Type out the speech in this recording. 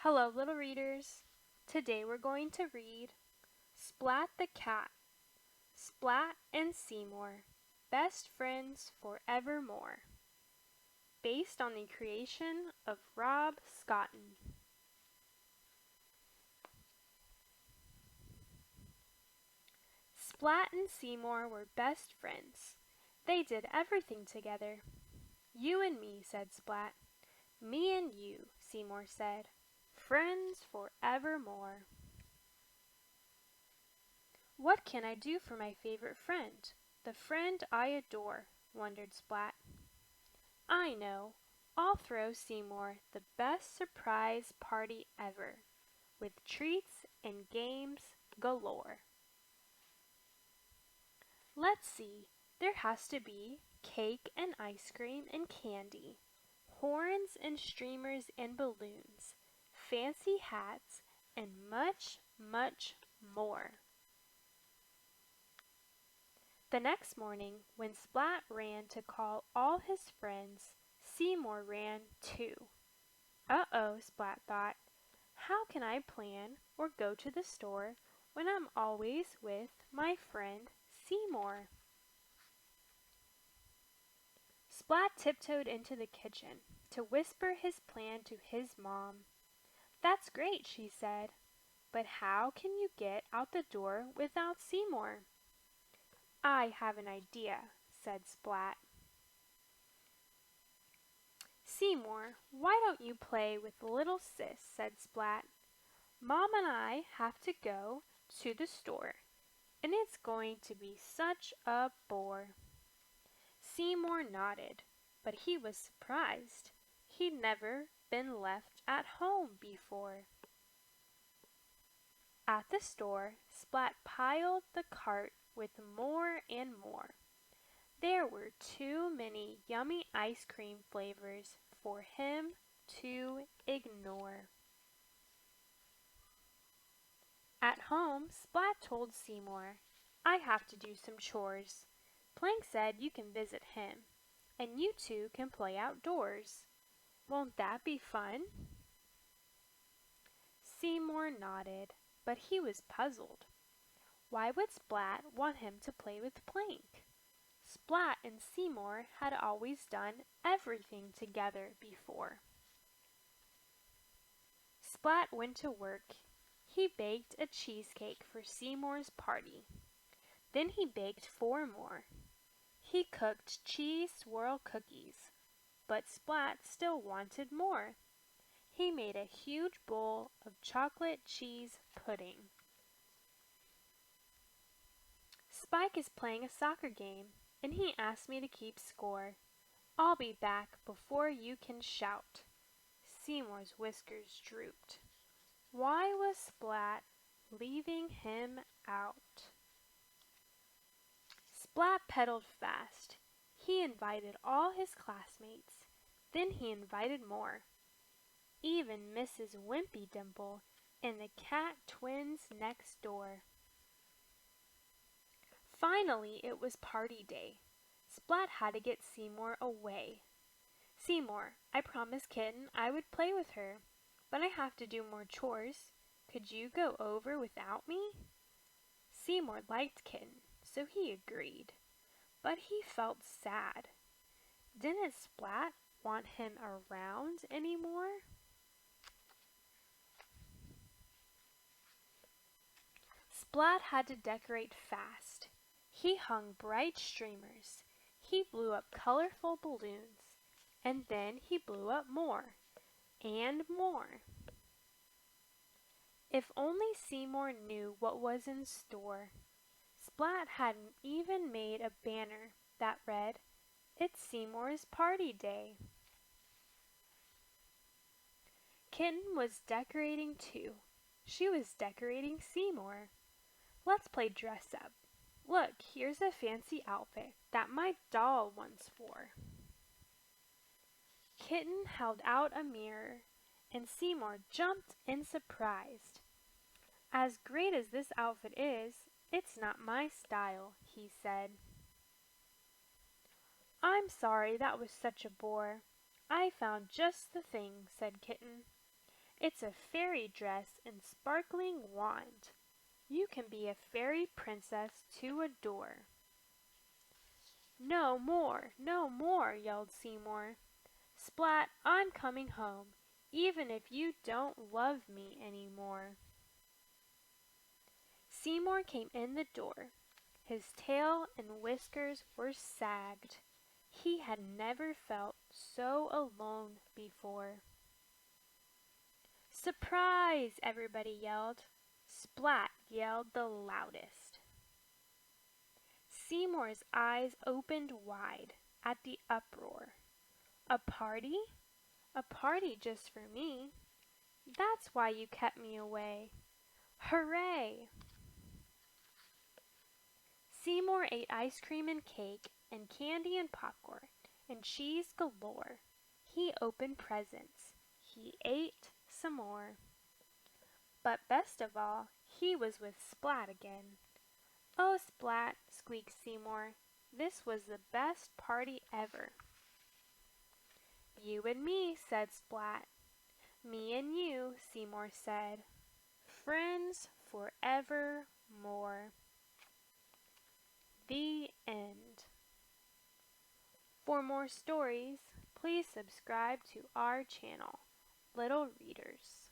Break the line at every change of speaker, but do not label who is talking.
Hello, little readers. Today we're going to read Splat the Cat, Splat and Seymour, Best Friends Forevermore, based on the creation of Rob Scotton. Splat and Seymour were best friends. They did everything together. You and me, said Splat. Me and you, Seymour said. Friends forevermore. What can I do for my favorite friend, the friend I adore? Wondered Splat. I know. I'll throw Seymour the best surprise party ever, with treats and games galore. Let's see, there has to be cake and ice cream and candy, horns and streamers and balloons, fancy hats, and much, much more. The next morning, when Splat ran to call all his friends, Seymour ran too. Uh-oh, Splat thought. How can I plan or go to the store when I'm always with my friend Seymour? Splat tiptoed into the kitchen to whisper his plan to his mom. That's great, she said, but how can you get out the door without Seymour? I have an idea, said Splat. Seymour, why don't you play with little sis, said Splat. Mom and I have to go to the store, and it's going to be such a bore. Seymour nodded, but he was surprised. He'd never been left at home before. At the store, Splat piled the cart with more and more. There were too many yummy ice cream flavors for him to ignore. At home, Splat told Seymour, I have to do some chores. Plank said you can visit him, and you two can play outdoors. Won't that be fun? Seymour nodded, but he was puzzled. Why would Splat want him to play with Plank? Splat and Seymour had always done everything together before. Splat went to work. He baked a cheesecake for Seymour's party. Then he baked 4 more. He cooked cheese swirl cookies, but Splat still wanted more. He made a huge bowl of chocolate cheese pudding. Spike is playing a soccer game, and he asked me to keep score. I'll be back before you can shout. Seymour's whiskers drooped. Why was Splat leaving him out? Splat pedaled fast. He invited all his classmates. Then he invited more. Even Mrs. Wimpy Dimple and the cat twins next door. Finally, it was party day. Splat had to get Seymour away. Seymour, I promised Kitten I would play with her, but I have to do more chores. Could you go over without me? Seymour liked Kitten, so he agreed. But he felt sad. Didn't Splat want him around anymore? Splat had to decorate fast. He hung bright streamers. He blew up colorful balloons. And then he blew up more and more. If only Seymour knew what was in store. Splat hadn't even made a banner that read, It's Seymour's party day. Kitten was decorating too. She was decorating Seymour. Let's play dress up. Look, here's a fancy outfit that my doll once wore. Kitten held out a mirror, and Seymour jumped in surprise. As great as this outfit is, it's not my style, he said. I'm sorry that was such a bore. I found just the thing, said Kitten. It's a fairy dress and sparkling wand. You can be a fairy princess to adore." "No more, no more," yelled Seymour. "Splat, I'm coming home, even if you don't love me any more." Seymour came in the door. His tail and whiskers were sagged. He had never felt so alone before. "Surprise!" everybody yelled. Splat yelled the loudest. Seymour's eyes opened wide at the uproar. "A party? A party just for me? That's why you kept me away. Hooray!" Seymour ate ice cream and cake and candy and popcorn and cheese galore. He opened presents. He ate some more. But best of all, he was with Splat again. "Oh, Splat," squeaked Seymour, "this was the best party ever." "You and me," said Splat. "Me and you," Seymour said. "Friends forevermore." The end. For more stories, please subscribe to our channel, Little Readers.